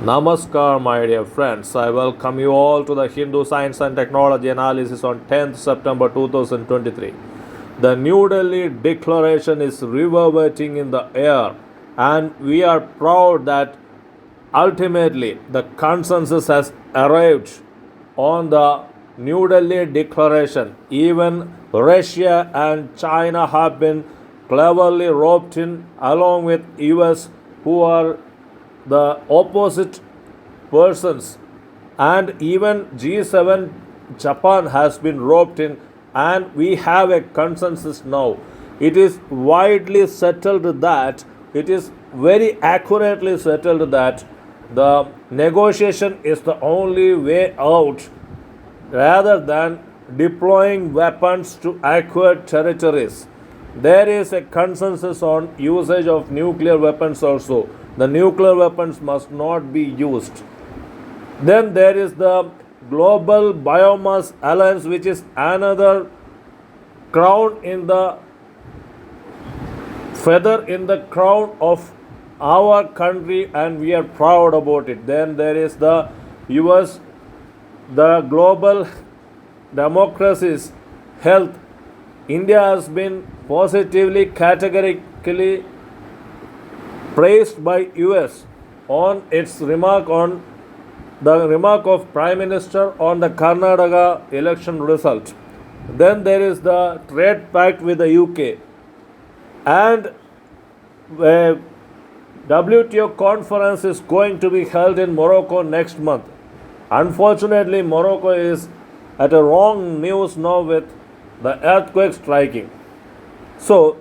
Namaskar, my dear friends. I welcome you all to the Hindu Science and Technology analysis on 10th September 2023. The New Delhi Declaration is reverberating in the air, and we are proud that ultimately the consensus has arrived on the New Delhi Declaration. Even Russia and China have been cleverly roped in, along with US, who are the opposite persons, and even G7 Japan has been roped in, and we have a consensus now. It is widely settled that it is very accurately settled that the negotiation is the only way out rather than deploying weapons to acquire territories. There is a consensus on usage of nuclear weapons also. The nuclear weapons must not be used. Then there is the Global Biomass Alliance, which is another crown in the feather in the crown of our country, and we are proud about it. Then there is the US, the Global Democracies Health. India has been positively, categorically praised by US on its remark on the remark of Prime Minister on the Karnataka election result. Then there is the trade pact with the UK, and a WTO conference is going to be held in Morocco next month. Unfortunately, Morocco is at a wrong news now with the earthquake striking. So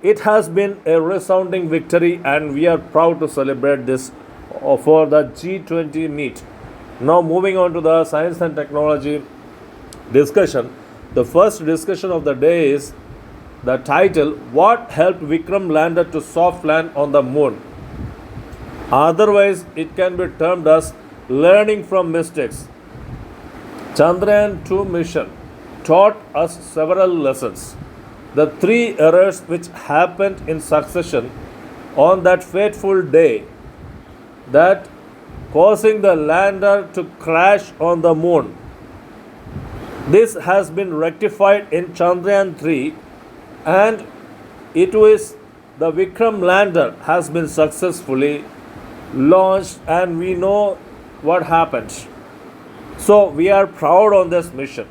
it has been a resounding victory, and we are proud to celebrate this for the G20 meet. Now, moving on to the science and technology discussion. The first discussion of the day is the title, What Helped Vikram Lander to Soft Land on the Moon? Otherwise, it can be termed as learning from mistakes. Chandrayaan 2 mission taught us several lessons. The three errors which happened in succession on that fateful day, that causing the lander to crash on the moon. This has been rectified in Chandrayaan 3, and it is the Vikram lander has been successfully launched, and we know what happened. So we are proud on this mission.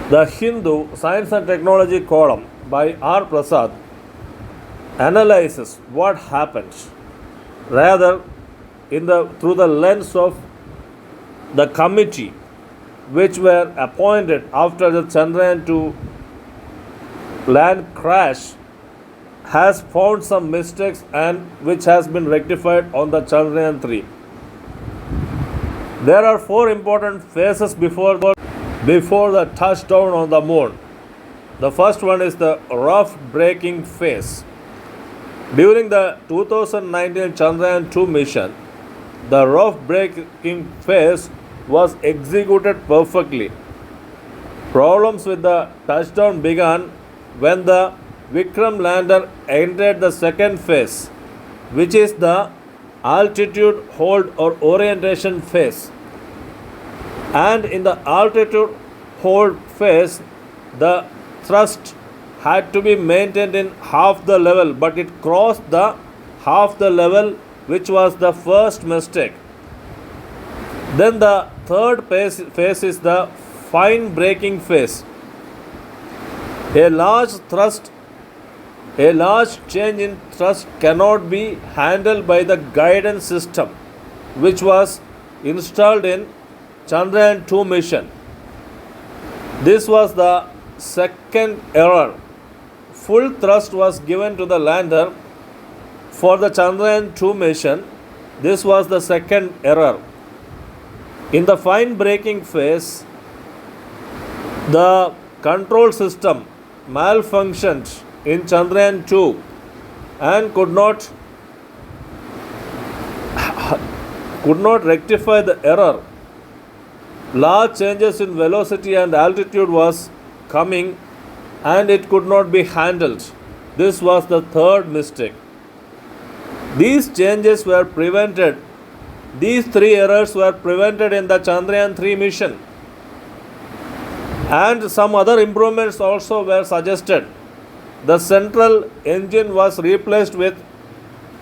The Hindu Science and Technology column by R. Prasad analyzes what happened, rather through the lens of the committee which were appointed after the Chandrayaan 2 land crash has found some mistakes, and which has been rectified on the Chandrayaan 3. There are four important phases before the touchdown on the moon. The first one is the rough braking phase. During the 2019 Chandrayaan 2 mission, the rough braking phase was executed perfectly. Problems with the touchdown began when the Vikram lander entered the second phase, which is the altitude hold or orientation phase. And in the altitude hold phase, the thrust had to be maintained in half the level, but it crossed the half the level, which was the first mistake. Then the third phase is the fine braking phase. A large change in thrust cannot be handled by the guidance system, which was installed in Chandrayaan 2 mission. This was the second error. Full thrust was given to the lander for the Chandrayaan 2 mission. This was the second error. In the fine braking phase, the control system malfunctioned in Chandrayaan 2 and could not rectify the error. Large changes in velocity and altitude was coming, and it could not be handled. This was the third mistake. These changes were prevented These three errors were prevented in the Chandrayaan 3 mission, and some other improvements also were suggested. The central engine was replaced with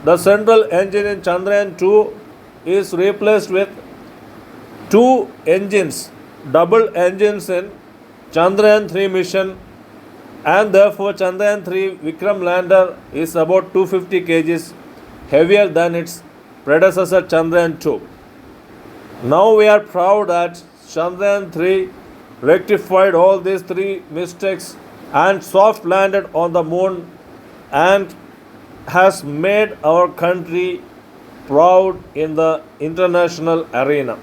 the central engine in Chandrayaan 2 is replaced with two engines, double engines in Chandrayaan 3 mission, and therefore Chandrayaan 3 Vikram lander is about 250 kgs heavier than its predecessor Chandrayaan 2. Now we are proud that Chandrayaan 3 rectified all these three mistakes and soft landed on the moon and has made our country proud in the international arena.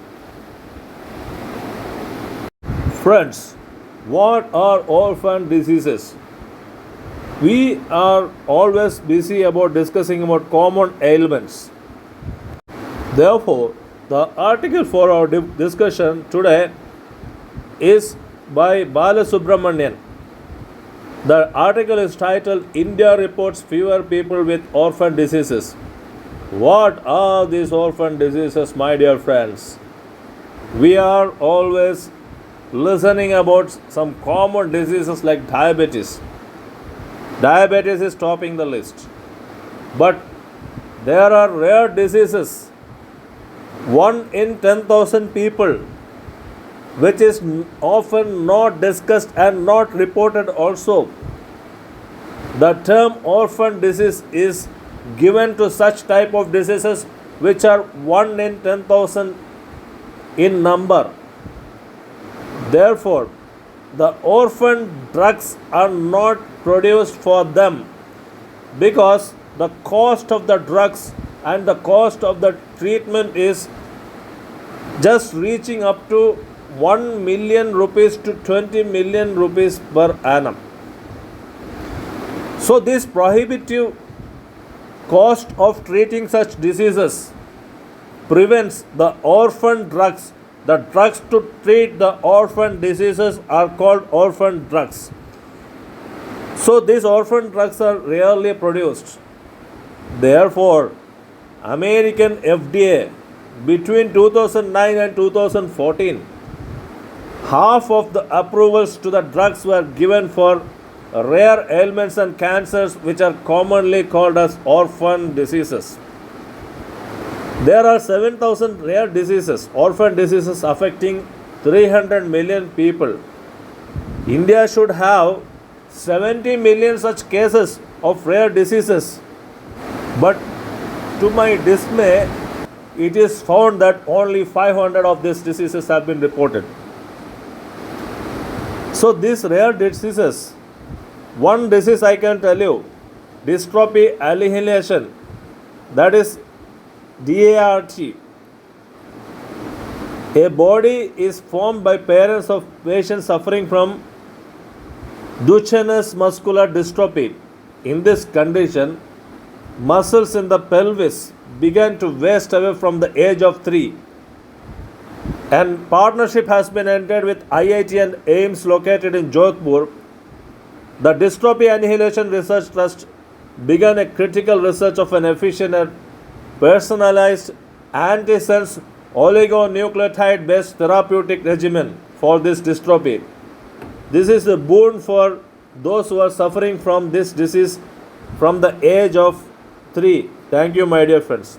Friends, what are orphan diseases? We are always busy about discussing about common ailments. Therefore, the article for our discussion today is by Balasubramanian. The article is titled India Reports Fewer People with Orphan Diseases. What are these orphan diseases, my dear friends? We are always listening about some common diseases like diabetes. Diabetes is topping the list. But there are rare diseases. 1 in 10,000 people, which is often not discussed and not reported also. The term orphan disease is given to such type of diseases which are 1 in 10,000 in number. Therefore, the orphan drugs are not produced for them because the cost of the drugs and the cost of the treatment is just reaching up to 1 million rupees to 20 million rupees per annum. So this prohibitive cost of treating such diseases prevents the orphan drugs. The drugs to treat the orphan diseases are called orphan drugs. So these orphan drugs are rarely produced. Therefore, American FDA between 2009 and 2014, half of the approvals to the drugs were given for rare ailments and cancers which are commonly called as orphan diseases. There are 7,000 rare diseases, orphan diseases affecting 300 million people. India should have 70 million such cases of rare diseases. But to my dismay, it is found that only 500 of these diseases have been reported. So these rare diseases, one disease I can tell you, dystrophy annihilation, that is DART. A body is formed by parents of patients suffering from Duchenne's muscular dystrophy. In this condition, muscles in the pelvis began to waste away from the age of 3. And partnership has been entered with IIT and AIIMS located in Jodhpur. The Dystrophy Annihilation Research Trust began a critical research of an efficient and personalized antisense oligonucleotide based therapeutic regimen for this dystrophy. This is a boon for those who are suffering from this disease from the age of 3. Thank you, my dear friends.